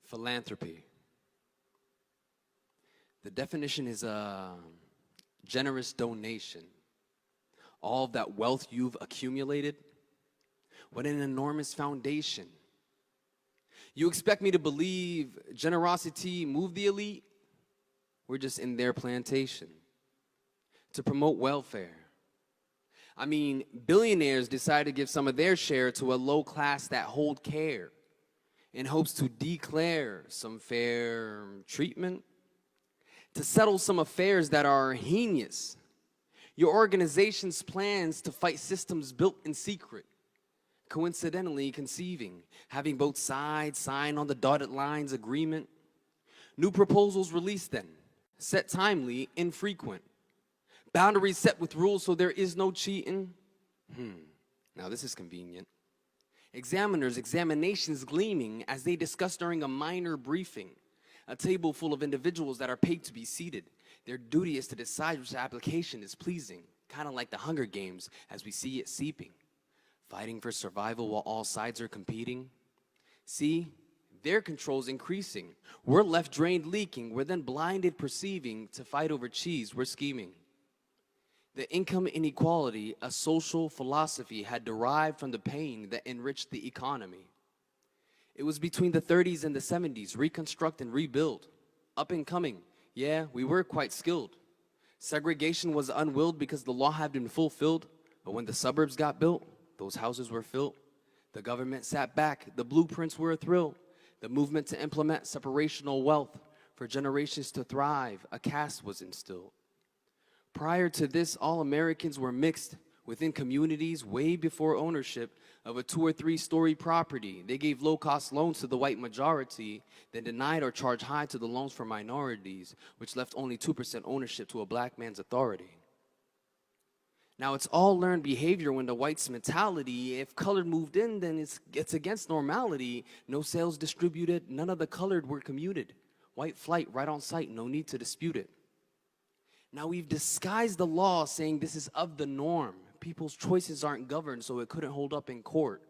Philanthropy. The definition is a generous donation. All of that wealth you've accumulated, what an enormous foundation. You expect me to believe generosity moved the elite? We're just in their plantation to promote welfare. I mean, billionaires decide to give some of their share to a low class that hold care in hopes to declare some fair treatment, to settle some affairs that are heinous. Your organization's plans to fight systems built in secret, coincidentally conceiving, having both sides sign on the dotted lines agreement. New proposals released then, set timely, infrequent. Boundaries set with rules so there is no cheating. Now this is convenient. Examinations gleaming as they discuss during a minor briefing. A table full of individuals that are paid to be seated. Their duty is to decide which application is pleasing, kind of like the Hunger Games as we see it seeping. Fighting for survival while all sides are competing. See, their control's increasing. We're left drained leaking. We're then blinded perceiving. To fight over cheese, we're scheming. The income inequality, a social philosophy, had derived from the pain that enriched the economy. It was between the 30s and the 70s, reconstruct and rebuild. Up and coming, yeah, we were quite skilled. Segregation was unwilled because the law had been fulfilled, but when the suburbs got built, those houses were filled. The government sat back, the blueprints were a thrill. The movement to implement separational wealth for generations to thrive, a caste was instilled. Prior to this, all Americans were mixed within communities way before ownership of a 2 or 3 story property. They gave low-cost loans to the white majority, then denied or charged high to the loans for minorities, which left only 2% ownership to a black man's authority. Now, it's all learned behavior when the white's mentality, if colored moved in, then it's against normality. No sales distributed, none of the colored were commuted. White flight right on site, no need to dispute it. Now, we've disguised the law saying this is of the norm. People's choices aren't governed, so it couldn't hold up in court.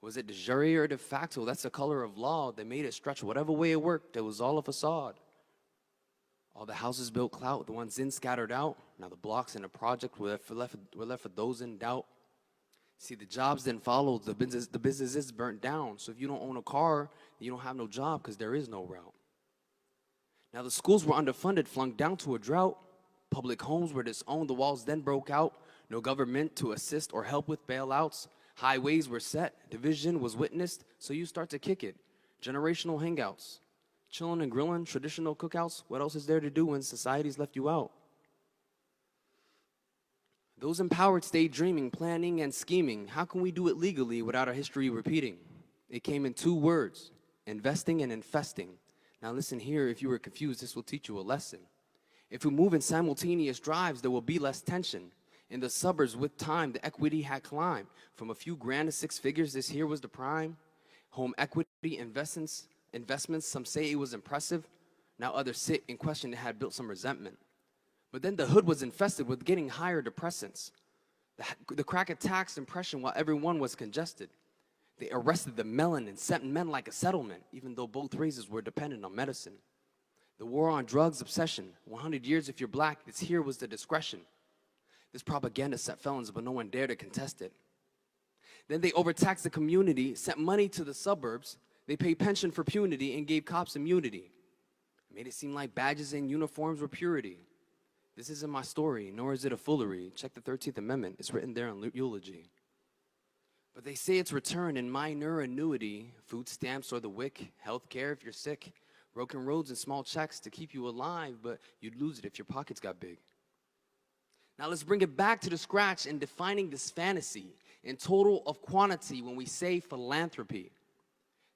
Was it de jure or de facto? That's the color of law. They made it stretch whatever way it worked. It was all a facade. All the houses built clout, the ones in scattered out. Now the blocks in the project were left for those in doubt. See, the jobs then followed. The business is burnt down. So if you don't own a car, you don't have no job because there is no route. Now the schools were underfunded, flung down to a drought. Public homes were disowned, the walls then broke out. No government to assist or help with bailouts. Highways were set, division was witnessed, so you start to kick it. Generational hangouts, chilling and grilling, traditional cookouts. What else is there to do when society's left you out? Those empowered stayed dreaming, planning, and scheming. How can we do it legally without our history repeating? It came in 2 words, investing and infesting. Now listen here, if you were confused, this will teach you a lesson. If we move in simultaneous drives, there will be less tension. In the suburbs, with time, the equity had climbed. From a few grand to 6 figures, this here was the prime. Home equity investments, some say it was impressive. Now others sit and question it had built some resentment. But then the hood was infested with getting higher depressants. The crack attacks impression while everyone was congested. They arrested the melon and sent men like a settlement, even though both races were dependent on medicine. The war on drugs obsession, 100 years if you're black, this here was the discretion. This propaganda set felons, but no one dared to contest it. Then they overtaxed the community, sent money to the suburbs, they paid pension for punity and gave cops immunity. Made it seem like badges and uniforms were purity. This isn't my story, nor is it a foolery. Check the 13th Amendment, it's written there in eulogy. But they say it's returned in minor annuity, food stamps or the WIC, health care if you're sick, broken roads and small checks to keep you alive, but you'd lose it if your pockets got big. Now let's bring it back to the scratch in defining this fantasy in total of quantity when we say philanthropy.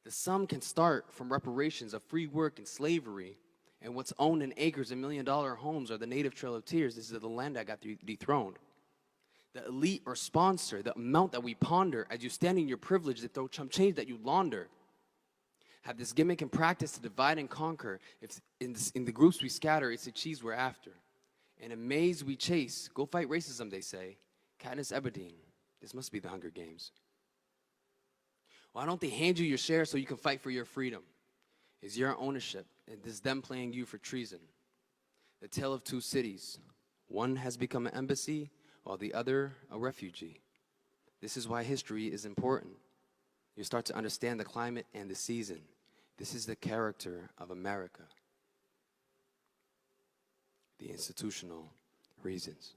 The sum can start from reparations of free work and slavery, and what's owned in acres and $1 million homes are the native Trail of Tears. This is the land that got dethroned. The elite or sponsor, the amount that we ponder as you stand in your privilege, the throw chump change that you launder. Have this gimmick and practice to divide and conquer. If in the groups we scatter, it's the cheese we're after. In a maze we chase. Go fight racism, they say. Katniss Everdeen. This must be the Hunger Games. Why don't they hand you your share so you can fight for your freedom? is your ownership, and this is them playing you for treason. The tale of two cities. One has become an embassy, while the other a refugee. This is why history is important. You start to understand the climate and the season. This is the character of America. The institutional reasons.